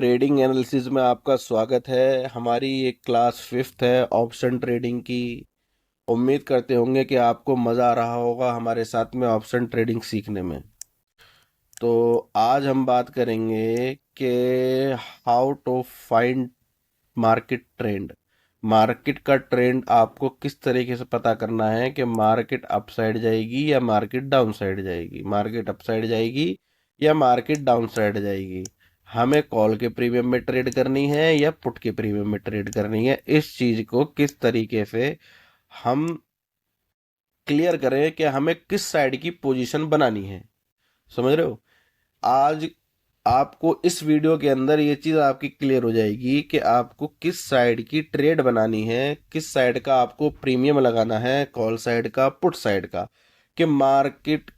Trading analysis में आपका स्वागत है। हमारी ये क्लास 5th है ऑप्शन ट्रेडिंग की। उम्मीद करते होंगे कि आपको मज़ा आ रहा होगा हमारे साथ में ऑप्शन ट्रेडिंग सीखने में। तो आज हम बात करेंगे कि how to find market trend. Market का ट्रेंड आपको किस तरीके से पता करना है कि मार्केट अप साइड जाएगी या मार्केट डाउन साइड जाएगी, मार्केट अप साइड जाएगी या मार्केट डाउन साइड जाएगी। हमें कॉल के प्रीमियम में ट्रेड करनी है या पुट के प्रीमियम में ट्रेड करनी है, इस चीज को किस तरीके से हम क्लियर करें कि हमें किस साइड की पोजीशन बनानी है। समझ रहे हो? आज आपको इस वीडियो के अंदर ये चीज़ आपकी क्लियर हो जाएगी कि आपको किस साइड की ट्रेड बनानी है, किस साइड का आपको प्रीमियम लगाना है, कॉल साइड का, पुट साइड का, कि मार्केट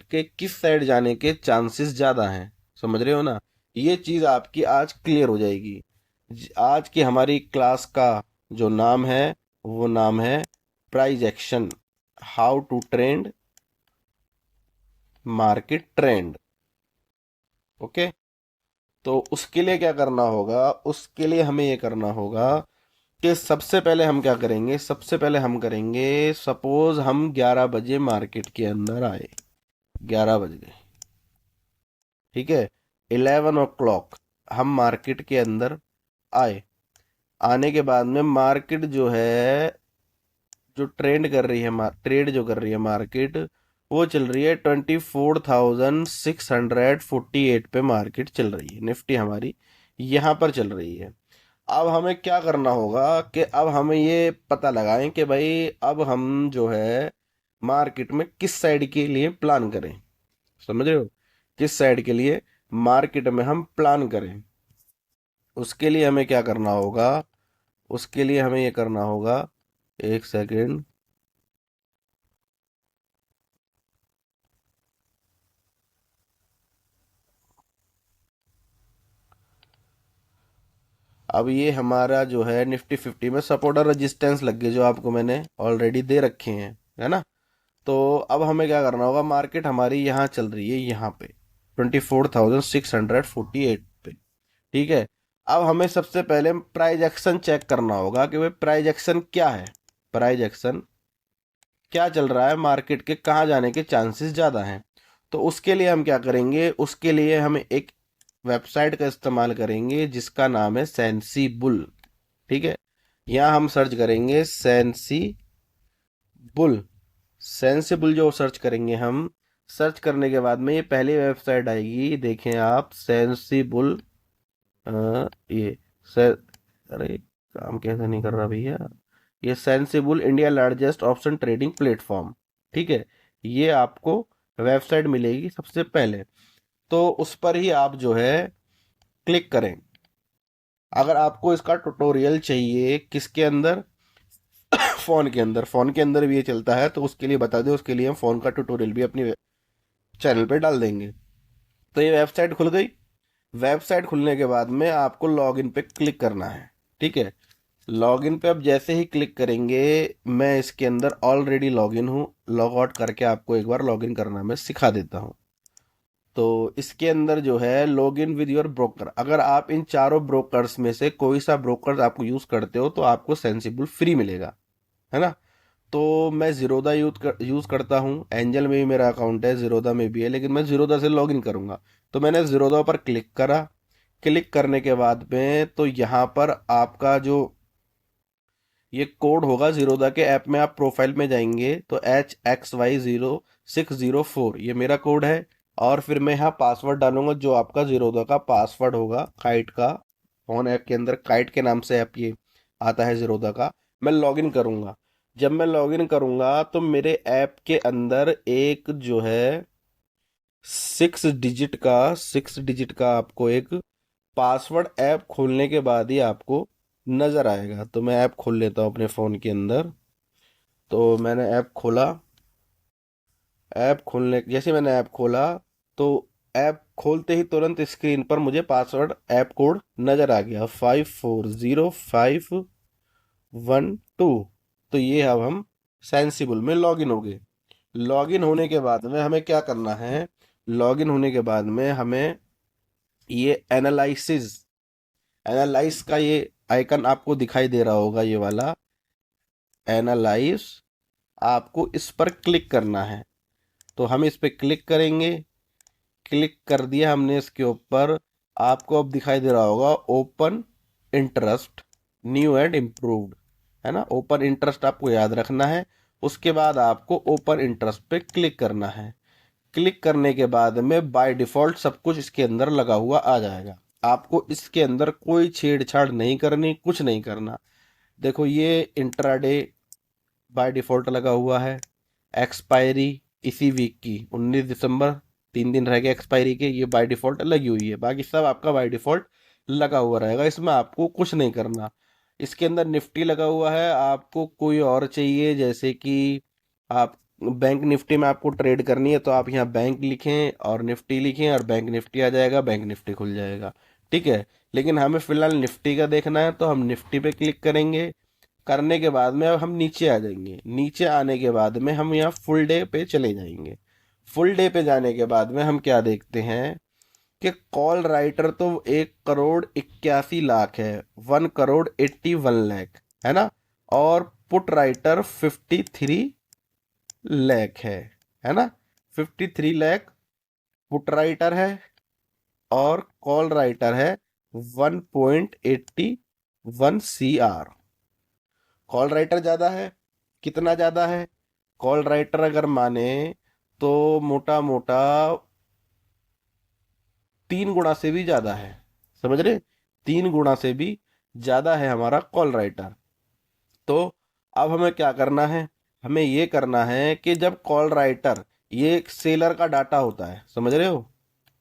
के किस साइड जाने के चांसेस ज़्यादा हैं। समझ रहे हो ना? ये चीज़ आपकी आज क्लियर हो जाएगी। आज की हमारी क्लास का जो नाम है वो नाम है price action, how to trend market trend. Okay, तो उसके लिए क्या करना होगा? उसके लिए हमें ये करना होगा कि सबसे पहले हम क्या करेंगे, सबसे पहले हम करेंगे, सपोज हम 11 बजे मार्केट के अंदर आए, 11 बज गए, ठीक है, 11 o'clock हम मार्केट के अंदर आए। आने के बाद में मार्केट जो है, जो ट्रेंड कर रही है, ट्रेड जो कर रही है मार्केट, वो चल रही है 24,648 पे मार्केट चल रही है। निफ्टी हमारी यहाँ पर चल रही है। अब हमें क्या करना होगा कि अब हमें ये पता लगाएं कि भाई अब हम जो है मार्केट में किस साइड के लिए प्लान करें। समझ रहे हो? किस साइड के लिए मार्केट में हम प्लान करें। उसके लिए हमें क्या करना होगा? उसके लिए हमें ये करना होगा, एक सेकेंड। अब ये हमारा जो है निफ्टी 50 में सपोर्ट और रेजिस्टेंस लग गए, जो आपको मैंने ऑलरेडी दे रखे हैं, है ना? तो अब हमें क्या करना होगा, मार्केट हमारी यहाँ चल रही है, यहाँ पे 24,648 पे, ठीक है। अब हमें सबसे पहले प्राइस एक्शन चेक करना होगा कि भाई प्राइस एक्शन क्या है, प्राइस एक्शन क्या चल रहा है, मार्केट के कहाँ जाने के चांसेस ज़्यादा हैं। तो उसके लिए हम क्या करेंगे, उसके लिए हम एक वेबसाइट का इस्तेमाल करेंगे जिसका नाम है सेंसी बुल। ठीक है, यहाँ हम सर्च करेंगे सेंसी बुल। सेंसिबल जो सर्च करेंगे हम, सर्च करने के बाद में ये पहली वेबसाइट आएगी, देखें आप, सेंसिबल। ये से अरे, काम कैसे नहीं कर रहा भैया। ये sensible India largest option trading platform, ठीक है, ये आपको वेबसाइट मिलेगी सबसे पहले। तो उस पर ही आप जो है क्लिक करें। अगर आपको इसका ट्यूटोरियल चाहिए, किसके अंदर? फोन के अंदर, फोन के अंदर भी ये चलता है, तो उसके लिए बता दें, उसके लिए हम फोन का ट्यूटोरियल भी अपनी चैनल पे डाल देंगे। तो ये वेबसाइट खुल गई। वेबसाइट खुलने के बाद में आपको लॉगिन पे क्लिक करना है, ठीक है। लॉगिन पे अब जैसे ही क्लिक करेंगे, मैं इसके अंदर ऑलरेडी लॉगिन हूँ, लॉग आउट करके आपको एक बार लॉगिन करना मैं सिखा देता हूँ। तो इसके अंदर जो है लॉगिन विद योर ब्रोकर, अगर आप इन चारों ब्रोकर्स में से कोई सा ब्रोकर आपको यूज करते हो तो आपको सेंसिबल फ्री मिलेगा, है ना? तो मैं जीरोदा यूज करता हूँ, एंजल में भी मेरा अकाउंट है, जीरोदा में भी है, लेकिन मैं जीरोदा से लॉगिन करूंगा। तो मैंने जीरोदा पर क्लिक करा। क्लिक करने के बाद में तो यहाँ पर आपका जो ये कोड होगा जीरोदा के ऐप में, आप प्रोफाइल में जाएंगे तो HXY0604 ये मेरा कोड है। और फिर मैं यहाँ पासवर्ड डालूंगा, जो आपका जीरोदा का पासवर्ड होगा, काइट का। फोन ऐप के अंदर काइट के नाम से ऐप ये आता है जीरोदा का। मैं लॉगिन करूंगा। जब मैं लॉगिन करूंगा तो मेरे ऐप के अंदर एक जो है 6 डिजिट का आपको एक पासवर्ड ऐप खोलने के बाद ही आपको नज़र आएगा। तो मैं ऐप खोल लेता हूँ अपने फ़ोन के अंदर। तो मैंने ऐप खोला। ऐप खोलने जैसे मैंने ऐप खोला, तो ऐप खोलते ही तुरंत स्क्रीन पर मुझे पासवर्ड ऐप कोड नज़र आ गया, 540512। तो ये अब हम सेंसिबल में लॉगिन हो गए। लॉगिन होने के बाद में हमें क्या करना है? लॉगिन होने के बाद में हमें ये एनालाइज का ये आइकन आपको दिखाई दे रहा होगा, ये वाला एनालाइज, आपको इस पर क्लिक करना है। तो हम इस पर क्लिक करेंगे। क्लिक कर दिया हमने इसके ऊपर। आपको अब दिखाई दे रहा होगा open interest new and improved, है ना। ओपन इंटरेस्ट आपको याद रखना है। उसके बाद आपको ओपन इंटरेस्ट पे क्लिक करना है। क्लिक करने के बाद में बाय डिफ़ॉल्ट सब कुछ इसके अंदर लगा हुआ आ जाएगा। आपको इसके अंदर कोई छेड़छाड़ नहीं करनी, कुछ नहीं करना। देखो ये इंट्राडे बाय डिफ़ॉल्ट लगा हुआ है। एक्सपायरी इसी वीक की 19 दिसंबर, 3 दिन रह गए एक्सपायरी के, ये बाय डिफ़ॉल्ट लगी हुई है। बाकी सब आपका बाय डिफ़ॉल्ट लगा हुआ रहेगा, इसमें आपको कुछ नहीं करना। इसके अंदर निफ्टी लगा हुआ है। आपको कोई और चाहिए, जैसे कि आप बैंक निफ्टी में आपको ट्रेड करनी है, तो आप यहाँ बैंक लिखें और निफ्टी लिखें और बैंक निफ्टी आ जाएगा, बैंक निफ्टी खुल जाएगा। ठीक है। लेकिन हमें फिलहाल निफ्टी का देखना है, तो हम निफ्टी पे क्लिक करेंगे। करने के बाद में अब हम नीचे आ जाएंगे। नीचे आने के बाद में हम यहाँ फुल डे पे चले जाएंगे। फुल डे पे जाने के बाद में हम क्या देखते हैं कि कॉल राइटर तो 1,81,00,000 है, 1,81,00,000 है ना। और पुट राइटर 53,00,000 है ना। 53,00,000 पुट राइटर है और कॉल राइटर है 1.81 CR। कॉल राइटर ज़्यादा है। कितना ज़्यादा है? कॉल राइटर अगर माने तो मोटा मोटा 3 गुना से भी ज़्यादा है। समझ रहे? 3 गुना से भी ज़्यादा है हमारा कॉल राइटर। तो अब हमें क्या करना है? हमें ये करना है कि जब कॉल राइटर, ये एक सेलर का डाटा होता है, समझ रहे हो,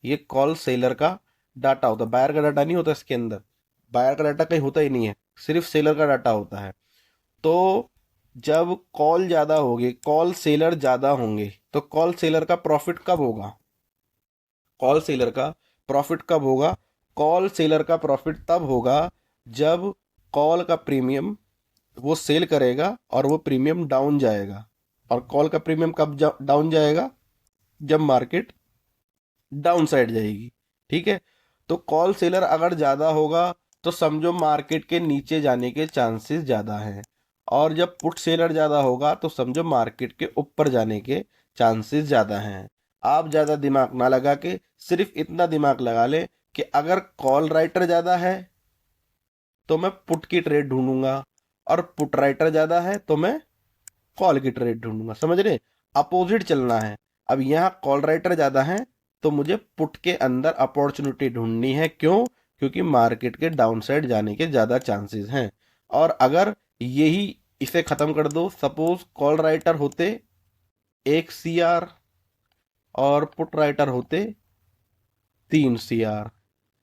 ये कॉल सेलर का डाटा होता है, बायर का डाटा नहीं होता इसके अंदर। बायर का डाटा कहीं होता ही नहीं है, सिर्फ सेलर का डाटा होता है। तो जब कॉल ज़्यादा होगी, कॉल सेलर ज़्यादा होंगे, तो कॉल सेलर का प्रॉफिट कब होगा? कॉल सेलर का प्रॉफिट कब होगा? कॉल सेलर का प्रॉफिट तब होगा जब कॉल का प्रीमियम वो सेल करेगा और वो प्रीमियम डाउन जाएगा। और कॉल का प्रीमियम कब डाउन जाएगा? जब मार्केट डाउन साइड जाएगी। ठीक है। तो कॉल सेलर अगर ज़्यादा होगा तो समझो मार्केट के नीचे जाने के चांसेस ज़्यादा हैं। और जब पुट सेलर ज़्यादा होगा तो समझो मार्केट के ऊपर जाने के चांसेस ज़्यादा हैं। आप ज़्यादा दिमाग ना लगा के सिर्फ इतना दिमाग लगा ले कि अगर कॉल राइटर ज़्यादा है तो मैं पुट की ट्रेड ढूंढूंगा, और पुट राइटर ज़्यादा है तो मैं कॉल की ट्रेड ढूंढूंगा। समझ रहे? अपोजिट चलना है। अब यहाँ कॉल राइटर ज़्यादा है तो मुझे पुट के अंदर अपॉर्चुनिटी ढूंढनी है। क्यों? क्योंकि मार्केट के डाउन साइड जाने के ज़्यादा चांसेस हैं। और अगर यही इसे ख़त्म कर दो, सपोज कॉल राइटर होते 1 CR और पुट राइटर होते 3 CR,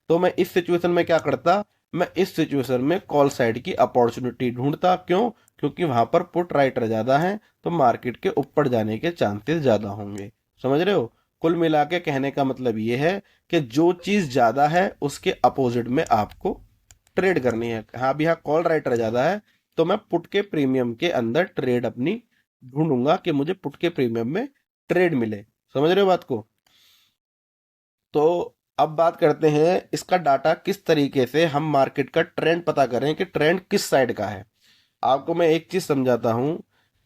तो मैं इस सिचुएशन में क्या करता? मैं इस सिचुएशन में कॉल साइड की अपॉर्चुनिटी ढूंढता। क्यों? क्योंकि वहां पर पुट राइटर ज़्यादा है तो मार्केट के ऊपर जाने के चांसेस ज़्यादा होंगे। समझ रहे हो? कुल मिला के कहने का मतलब ये है कि जो चीज़ ज़्यादा है उसके अपोजिट में आपको ट्रेड करनी है। हाँ भी, हाँ कॉल राइटर ज़्यादा है तो मैं पुट के प्रीमियम के अंदर ट्रेड अपनी ढूंढूंगा कि मुझे पुट के प्रीमियम में ट्रेड मिले। समझ रहे हो बात को? तो अब बात करते हैं इसका डाटा किस तरीके से हम मार्केट का ट्रेंड पता करें कि ट्रेंड किस साइड का है। आपको मैं एक चीज समझाता हूं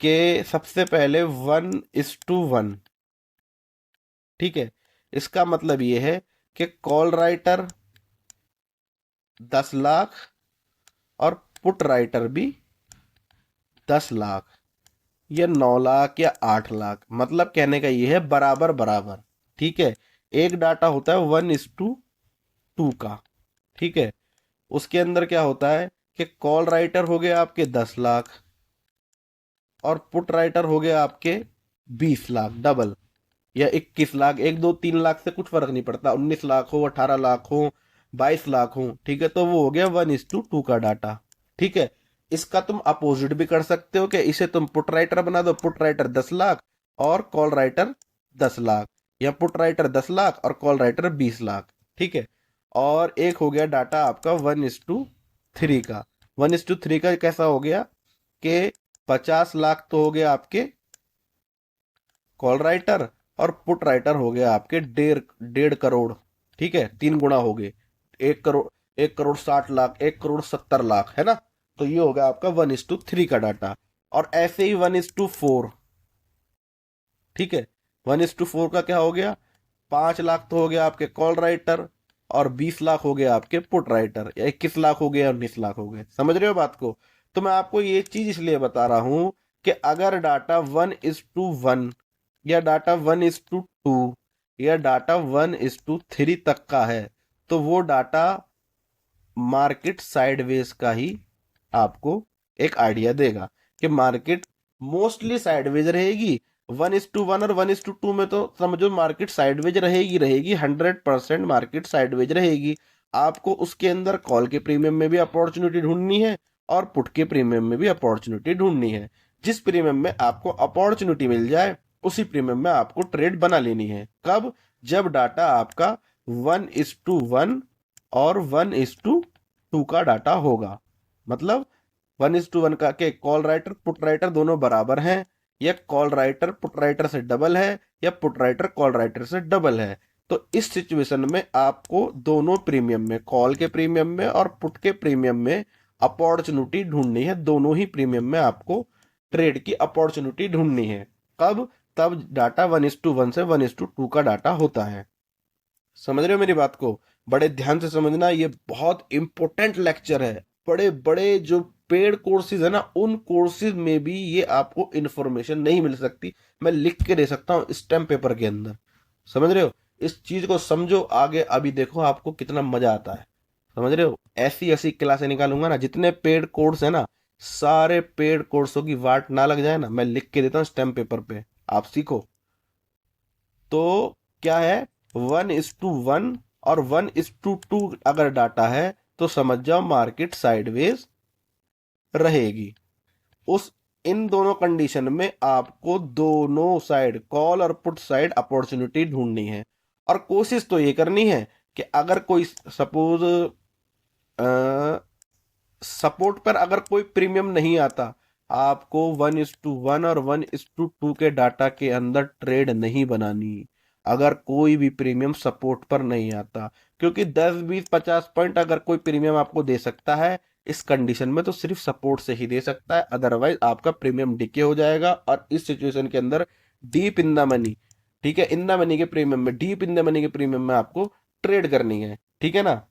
कि सबसे पहले 1:1, ठीक है। इसका मतलब ये है कि कॉल राइटर 10 लाख और पुट राइटर भी 10 लाख, या 9 लाख या 8 लाख, मतलब कहने का ये है बराबर बराबर। ठीक है। एक डाटा होता है 1:2 का। ठीक है। उसके अंदर क्या होता है कि कॉल राइटर हो गए आपके 10 लाख और पुट राइटर हो गए आपके 20 लाख, डबल, या 21 लाख। 1, 2, 3 लाख से कुछ फर्क नहीं पड़ता, 19 लाख हो, 18 लाख हो, 22 लाख हो। ठीक है। तो वो हो गया 1:2 का डाटा। ठीक है। इसका तुम अपोजिट भी कर सकते हो कि इसे तुम पुट राइटर बना दो, पुट राइटर 10 लाख और कॉल राइटर 10 लाख, या पुट राइटर 10 लाख और कॉल राइटर 20 लाख। ठीक है। और एक हो गया डाटा आपका 1:3 का। 1:3 का कैसा हो गया कि 50 लाख तो हो गया आपके कॉल राइटर और पुट राइटर हो गया आपके 1.5 करोड़। ठीक है। 3 गुना हो गए। 1 करोड़, 1 करोड़ 60 लाख, 1 करोड़ 70 लाख, है ना। तो ये होगा आपका 1:3 का डाटा। और ऐसे ही 1:4, ठीक है, 1:4 का क्या हो गया, 5 लाख तो हो गया आपके कॉल राइटर, और 20 लाख हो गया आपके पुट राइटर, या 21 लाख हो गया, 19 लाख हो गए। समझ रहे हो बात को। तो मैं आपको ये चीज इसलिए बता रहा हूं कि अगर डाटा 1:1 या डाटा 1:2 या डाटा 1:3 तक का है, तो वो डाटा मार्केट साइडवेज का ही आपको एक आइडिया देगा कि मार्केट मोस्टली साइडवेज रहेगी। 1:1 और 1:2 में तो समझो मार्केट साइडवेज रहेगी रहेगी 100% मार्केट साइडवेज रहेगी। आपको उसके अंदर कॉल के प्रीमियम में भी अपॉर्चुनिटी ढूंढनी है और पुट के प्रीमियम में भी अपॉर्चुनिटी ढूंढनी है। जिस प्रीमियम में आपको अपॉर्चुनिटी मिल जाए उसी प्रीमियम में आपको ट्रेड बना लेनी है। कब, जब डाटा आपका 1:1 और 1:2 का डाटा होगा। मतलब 1:1 का के कॉल राइटर पुट राइटर दोनों बराबर हैं, या कॉल राइटर पुट राइटर से डबल है, या पुट राइटर कॉल राइटर से डबल है। तो इस सिचुएशन में आपको दोनों प्रीमियम में, कॉल के प्रीमियम में और पुट के प्रीमियम में अपॉर्चुनिटी ढूंढनी है। दोनों ही प्रीमियम में आपको ट्रेड की अपॉर्चुनिटी ढूंढनी है। कब, तब डाटा 1:1 से 1:2 का डाटा होता है। समझ रहे हो मेरी बात को। बड़े ध्यान से समझना, ये बहुत इंपॉर्टेंट लेक्चर है। बड़े बड़े जो पेड कोर्सेज है ना, उन कोर्सेज में भी ये आपको इंफॉर्मेशन नहीं मिल सकती। मैं लिख के दे सकता हूँ स्टैम्प पेपर के अंदर। समझ रहे हो, इस चीज को समझो आगे। अभी देखो आपको कितना मजा आता है। समझ रहे हो, ऐसी ऐसी क्लासें निकालूंगा ना, जितने पेड कोर्स है ना, सारे पेड कोर्सों की वाट ना लग जाए ना, मैं लिख के देता हूँ स्टैम्प पेपर पे, आप सीखो। तो क्या है, 1:1 और 1:2 अगर डाटा है तो समझ जाओ मार्केट साइडवेज रहेगी। उस इन दोनों कंडीशन में आपको दोनों साइड, कॉल और पुट साइड, अपॉर्चुनिटी ढूंढनी है। और कोशिश तो ये करनी है कि अगर कोई सपोज सपोर्ट पर अगर कोई प्रीमियम नहीं आता, आपको 1:1 और 1:2 के डाटा के अंदर ट्रेड नहीं बनानी अगर कोई भी प्रीमियम सपोर्ट पर नहीं आता। क्योंकि 10 20 50 पॉइंट अगर कोई प्रीमियम आपको दे सकता है इस कंडीशन में, तो सिर्फ सपोर्ट से ही दे सकता है, अदरवाइज आपका प्रीमियम डिके हो जाएगा। और इस सिचुएशन के अंदर डीप इन द मनी, ठीक है, इन द मनी के प्रीमियम में, डीप इन द मनी के प्रीमियम में आपको ट्रेड करनी है। ठीक है ना।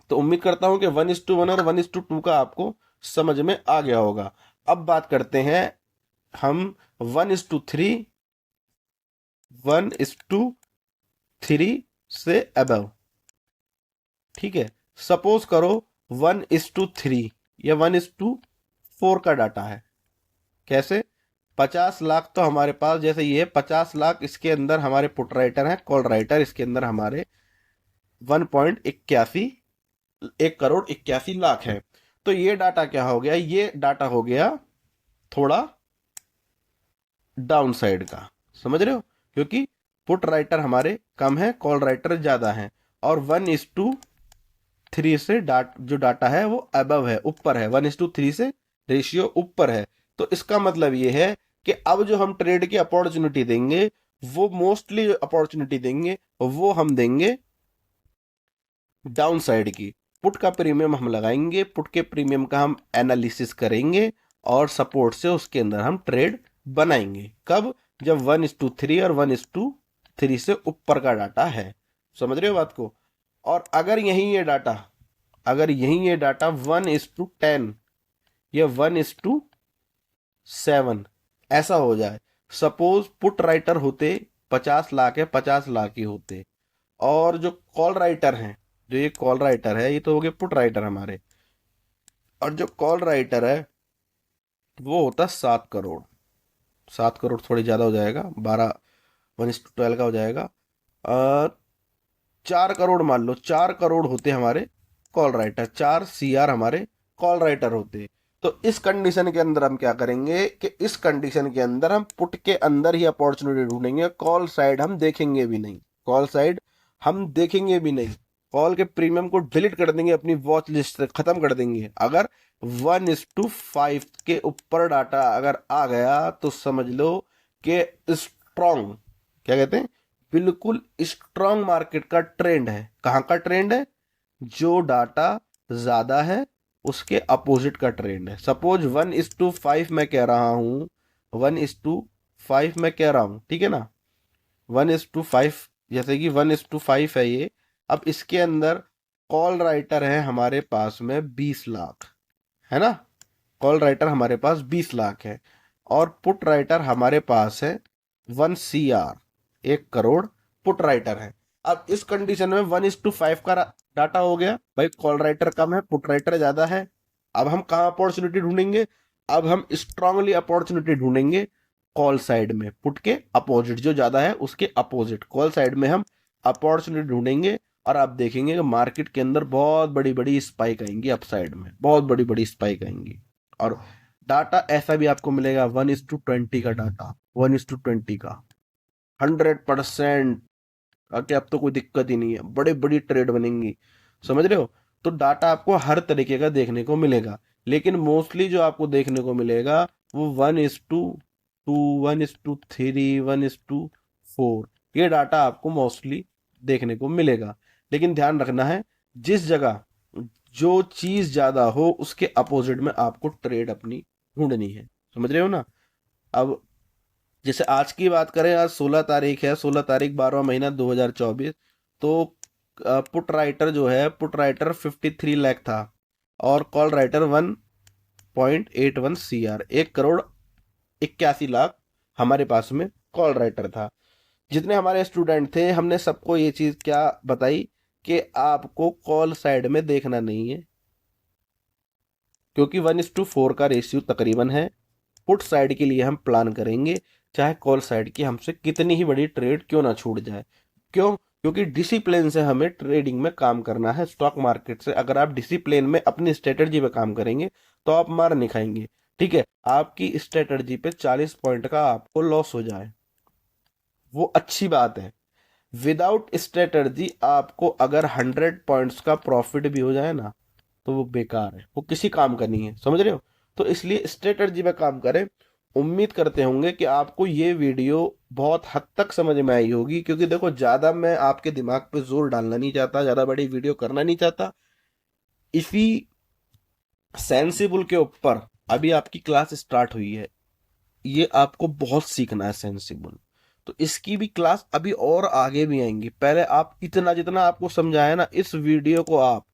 तो उम्मीद करता हूं कि 1:1 और 1:2 का आपको समझ में आ गया होगा। अब बात करते हैं हम 1:3, 1:3 से अबव। ठीक है, सपोज करो 1:3 या 1:4 का डाटा है। कैसे, 50 लाख तो हमारे पास, जैसे ये 50 लाख, इसके अंदर हमारे पुट राइटर हैं, कॉल राइटर, इसके अंदर हमारे 1.81, 1 करोड़ 81 लाख है। तो ये डाटा क्या हो गया, ये डाटा हो गया थोड़ा डाउन साइड का। समझ रहे हो, क्योंकि पुट राइटर हमारे कम है, कॉल राइटर ज्यादा है। और 1:3 से जो डाटा है वो अबव है, ऊपर है, 1:3 से रेशियो ऊपर है। तो इसका मतलब ये है कि अब जो हम ट्रेड की अपॉर्चुनिटी देंगे, वो मोस्टली अपॉर्चुनिटी देंगे वो हम देंगे डाउन साइड की। पुट का प्रीमियम हम लगाएंगे, पुट के प्रीमियम का हम एनालिसिस करेंगे और सपोर्ट से उसके अंदर हम ट्रेड बनाएंगे। कब, जब 1:3 और 1:3 से ऊपर का डाटा है। समझ रहे हो बात को। और अगर यही ये डाटा 1:10 या 1:7 ऐसा हो जाए, सपोज पुट राइटर होते 50 लाख है, 50 लाख ही होते, और जो कॉल राइटर हैं, जो ये कॉल राइटर है, ये तो हो गए पुट राइटर हमारे, और जो कॉल राइटर है वो होता 7 करोड़। 7 करोड़ थोड़ी ज़्यादा हो जाएगा, 1:12 का हो जाएगा। 4 करोड़ मान लो, 4 करोड़ होते हमारे कॉल राइटर, 4 CR हमारे कॉल राइटर होते। तो इस कंडीशन के अंदर हम क्या करेंगे कि इस कंडीशन के अंदर हम पुट के अंदर ही अपॉर्चुनिटी ढूंढेंगे, कॉल साइड हम देखेंगे भी नहीं, कॉल साइड हम देखेंगे भी नहीं। कॉल के प्रीमियम को डिलीट कर देंगे, अपनी वॉच लिस्ट से खत्म कर देंगे। अगर 1:5 के ऊपर डाटा अगर आ गया तो समझ लो कि स्ट्रॉन्ग, क्या कहते हैं, बिल्कुल स्ट्रॉन्ग मार्केट का ट्रेंड है। कहाँ का ट्रेंड है, जो डाटा ज्यादा है उसके अपोजिट का ट्रेंड है। सपोज 1:5 मैं कह रहा हूं, 1:5 मैं कह रहा हूं, ठीक है ना, 1:5, जैसे कि 1:5 है ये। अब इसके अंदर कॉल राइटर है हमारे पास में 20 लाख, है ना, कॉल राइटर हमारे पास 20 लाख है, और पुट राइटर हमारे पास है 1 CR, 1 करोड़ पुट राइटर है। अब इस कंडीशन में 1:5 का डाटा हो गया भाई, कॉल राइटर कम है, पुट राइटर ज्यादा है। अब हम कहाँ अपॉर्चुनिटी ढूंढेंगे? अब हम स्ट्रांगली अपॉर्चुनिटी ढूंढेंगे कॉल साइड में, पुट के अपोजिट, जो ज्यादा है उसके अपोजिट कॉल साइड में हम अपॉर्चुनिटी ढूंढेंगे। और आप देखेंगे कि मार्केट के अंदर बहुत बड़ी बड़ी स्पाइक आएंगी, अपसाइड में बहुत बड़ी बड़ी स्पाइक आएंगी। और डाटा ऐसा भी आपको मिलेगा 1:20 का डाटा, 1:20 का, 100%। कि अब तो कोई दिक्कत ही नहीं है, बड़े बड़ी ट्रेड बनेंगी, समझ रहे हो? तो डाटा आपको हर तरीके का देखने को मिलेगा, लेकिन मोस्टली जो आपको देखने को मिलेगा वो 1:2, 1:3, 1:4, ये डाटा आपको मोस्टली देखने को मिलेगा। लेकिन ध्यान रखना है, जिस जगह जो चीज ज्यादा हो उसके अपोजिट में आपको ट्रेड अपनी ढूंढनी है, समझ रहे हो ना? अब जैसे आज की बात करें, आज 16 तारीख है, 16 तारीख 12वां महीना 2024। तो पुट राइटर जो है, पुट राइटर 53 लाख था, और call writer 1.81 CR, 1 crore 81 lakh हमारे पास में कॉल राइटर था। जितने हमारे स्टूडेंट थे, हमने सबको ये चीज क्या बताई कि आपको कॉल साइड में देखना नहीं है, क्योंकि 1:4 का रेशियो तकरीबन है। पुट साइड के लिए हम प्लान करेंगे, चाहे कॉल साइड की हमसे कितनी ही बड़ी ट्रेड क्यों ना छूट जाए। क्यों? क्योंकि डिसिप्लिन से हमें ट्रेडिंग में काम करना है। स्टॉक मार्केट से अगर आप डिसिप्लिन में अपनी स्ट्रेटजी पे काम करेंगे तो आप मार नहीं खाएंगे। ठीक है, आपकी स्ट्रेटजी पे 40 पॉइंट का आपको लॉस हो जाए, वो अच्छी बात है। विदाउट स्ट्रेटजी आपको अगर 100 पॉइंट्स का प्रॉफिट भी हो जाए ना, तो वो बेकार है, वो किसी काम का नहीं है, समझ रहे हो? तो इसलिए स्ट्रेटजी पे काम करें। उम्मीद करते होंगे कि आपको ये वीडियो बहुत हद तक समझ में आई होगी, क्योंकि देखो ज्यादा मैं आपके दिमाग पे जोर डालना नहीं चाहता, ज्यादा बड़ी वीडियो करना नहीं चाहता। इसी सेंसिबल के ऊपर अभी आपकी क्लास स्टार्ट हुई है, ये आपको बहुत सीखना है सेंसिबल। तो इसकी भी क्लास अभी और आगे भी आएंगी। पहले आप इतना जितना आपको समझाया ना, इस वीडियो को आप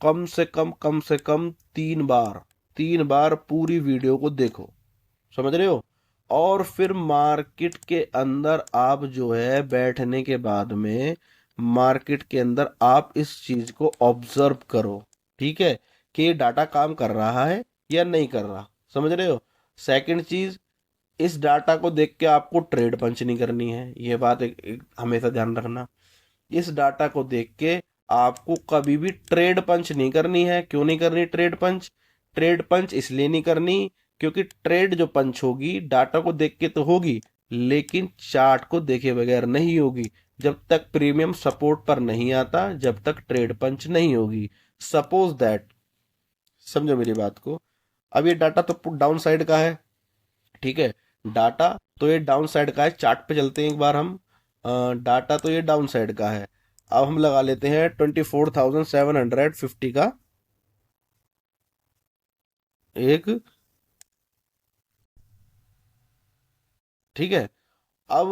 कम से कम 3 बार, 3 बार पूरी वीडियो को देखो, समझ रहे हो? और फिर मार्केट के अंदर आप जो है बैठने के बाद में, मार्केट के अंदर आप इस चीज को ऑब्जर्व करो, ठीक है, कि ये डाटा काम कर रहा है या नहीं कर रहा, समझ रहे हो? सेकंड चीज, इस डाटा को देख के आपको ट्रेड पंच नहीं करनी है, ये बात एक हमेशा ध्यान रखना। इस डाटा को देख के आपको कभी भी ट्रेड पंच नहीं करनी है। क्यों नहीं करनी ट्रेड पंच? ट्रेड पंच इसलिए नहीं करनी क्योंकि ट्रेड जो पंच होगी डाटा को देख के तो होगी, लेकिन चार्ट को देखे बगैर नहीं होगी। जब तक प्रीमियम सपोर्ट पर नहीं आता, जब तक ट्रेड पंच नहीं होगी। सपोज दैट, समझो मेरी बात को, अब ये डाटा तो पुट डाउन साइड का है, ठीक है, डाटा तो ये डाउन साइड का है। चार्ट पे चलते हैं एक बार हम। डाटा तो ये डाउन साइड का है। अब हम लगा लेते हैं 24,750 का एक, ठीक है। अब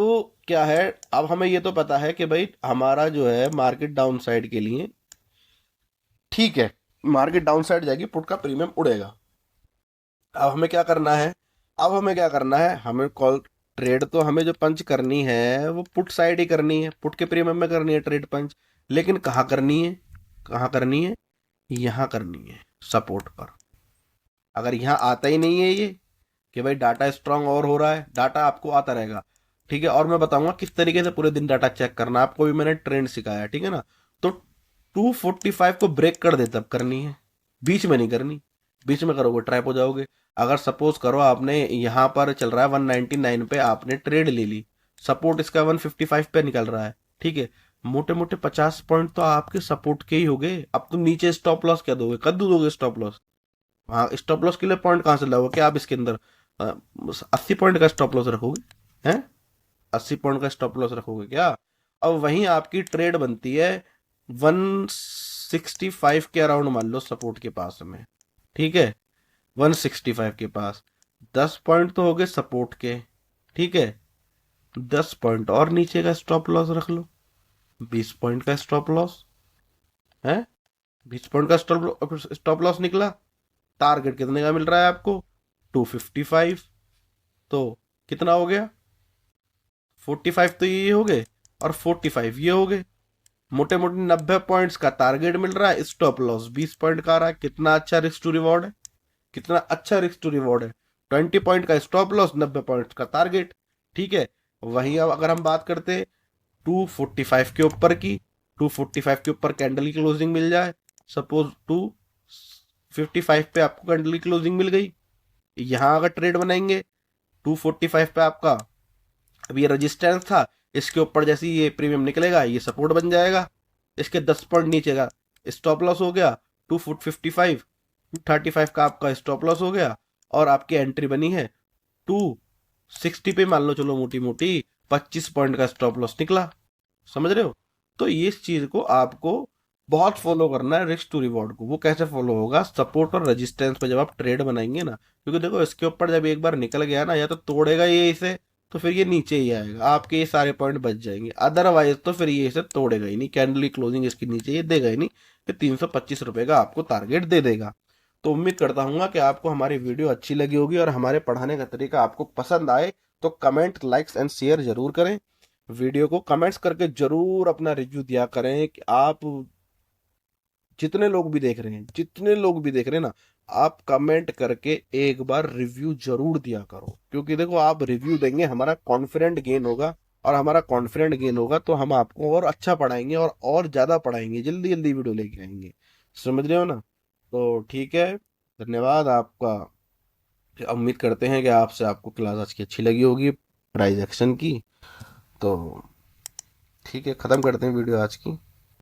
क्या है, अब हमें ये तो पता है कि भाई हमारा जो है मार्केट डाउन साइड के लिए, ठीक है, मार्केट डाउन साइड जाएगी, पुट का प्रीमियम उड़ेगा। अब हमें क्या करना है? अब हमें क्या करना है? हमें कॉल ट्रेड तो हमें जो पंच करनी है वो पुट साइड ही करनी है, पुट के प्रीमियम में करनी है ट्रेड पंच। लेकिन कहाँ करनी है? कहाँ करनी है? यहाँ करनी है, सपोर्ट पर। अगर यहाँ आता ही नहीं है ये कि भाई डाटा स्ट्रांग और हो रहा है, डाटा आपको आता रहेगा, ठीक है। और मैं बताऊंगा किस तरीके से पूरे दिन डाटा चेक करना, आपको भी मैंने ट्रेंड सिखाया, ठीक है ना। तो 245 को ब्रेक कर दे तब करनी है, बीच में नहीं करनी। बीच में करोगे ट्रैप हो जाओगे। अगर सपोज करो आपने यहाँ पर चल रहा है 199 पे, आपने ट्रेड ले ली, सपोर्ट इसका 155 पे निकल रहा है, ठीक है, मोटे मोटे 50 पॉइंट तो आपके सपोर्ट के ही हो गए। अब तुम नीचे स्टॉप लॉस क्या दोगे? कद्दू दोगे स्टॉप लॉस? हाँ, स्टॉप लॉस के लिए पॉइंट कहाँ से लाओगे? क्या आप इसके अंदर 80 पॉइंट का स्टॉप लॉस रखोगे? हैं? 80 पॉइंट का स्टॉप लॉस रखोगे क्या? अब वहीं आपकी ट्रेड बनती है 165 के अराउंड मान लो सपोर्ट के पास में, ठीक है, 165 के पास 10 पॉइंट तो हो गए सपोर्ट के, ठीक है, 10 पॉइंट और नीचे का स्टॉप लॉस रख लो, 20 पॉइंट का स्टॉप लॉस है, 20 पॉइंट का स्टॉप लॉस निकला। टारगेट कितने का मिल रहा है आपको, 255, तो कितना हो गया, 45 तो ये हो गए और 45 ये हो गए, मोटे मोटे 90 पॉइंट्स का टारगेट मिल रहा है, स्टॉप लॉस 20 पॉइंट का आ रहा है। कितना अच्छा रिस्क टू रिवॉर्ड है, कितना अच्छा रिस्क टू रिवॉर्ड है। 20 पॉइंट का स्टॉप लॉस, 90 पॉइंट का टारगेट, ठीक है। वहीं अब अगर हम बात करते 245 के ऊपर की, 245 के ऊपर कैंडल की क्लोजिंग मिल जाए, सपोज 255 पे आपको कैंडल की क्लोजिंग मिल गई, यहां अगर ट्रेड बनाएंगे 245 पे आपका, अब ये रजिस्टेंस था, इसके ऊपर जैसे ये प्रीमियम निकलेगा ये सपोर्ट बन जाएगा, इसके 10 पॉइंट नीचे का स्टॉप लॉस हो गया 255, 235 का आपका स्टॉप लॉस हो गया, और आपकी एंट्री बनी है 260 पे, मान लो चलो मोटी मोटी 25 पॉइंट का स्टॉप लॉस निकला, समझ रहे हो। तो ये इस चीज को आपको बहुत फॉलो करना है, रिस्क टू रिवॉर्ड को। वो कैसे फॉलो होगा, सपोर्ट और रेजिस्टेंस पे जब आप ट्रेड बनाएंगे ना, क्योंकि देखो इसके ऊपर जब एक बार निकल गया ना, या तो तोड़ेगा ये इसे, तो फिर ये नीचे ही आएगा, आपके ये सारे पॉइंट बच जाएंगे, अदरवाइज तो फिर ये इसे तोड़ेगा ही नहीं, कैंडल की क्लोजिंग इसके नीचे ये देगा ही नहीं, फिर 325 रुपए का आपको टारगेट दे देगा। तो उम्मीद करता हूँ कि आपको हमारी वीडियो अच्छी लगी होगी और हमारे पढ़ाने का तरीका आपको पसंद आए, तो कमेंट, लाइक्स एंड शेयर जरूर करें। वीडियो को कमेंट्स करके जरूर अपना रिव्यू दिया करें कि आप जितने लोग भी देख रहे हैं, जितने लोग भी देख रहे हैं ना, आप कमेंट करके एक बार रिव्यू जरूर दिया करो, क्योंकि देखो आप रिव्यू देंगे हमारा कॉन्फिडेंट गेन होगा, और हमारा कॉन्फिडेंट गेन होगा तो हम आपको और अच्छा पढ़ाएंगे और ज्यादा पढ़ाएंगे, जल्दी जल्दी वीडियो लेके आएंगे, समझ रहे हो ना। तो ठीक है, धन्यवाद आपका। उम्मीद करते हैं कि आपसे आपको क्लास आज की अच्छी लगी होगी प्राइज एक्शन की। तो ठीक है, ख़त्म करते हैं वीडियो आज की।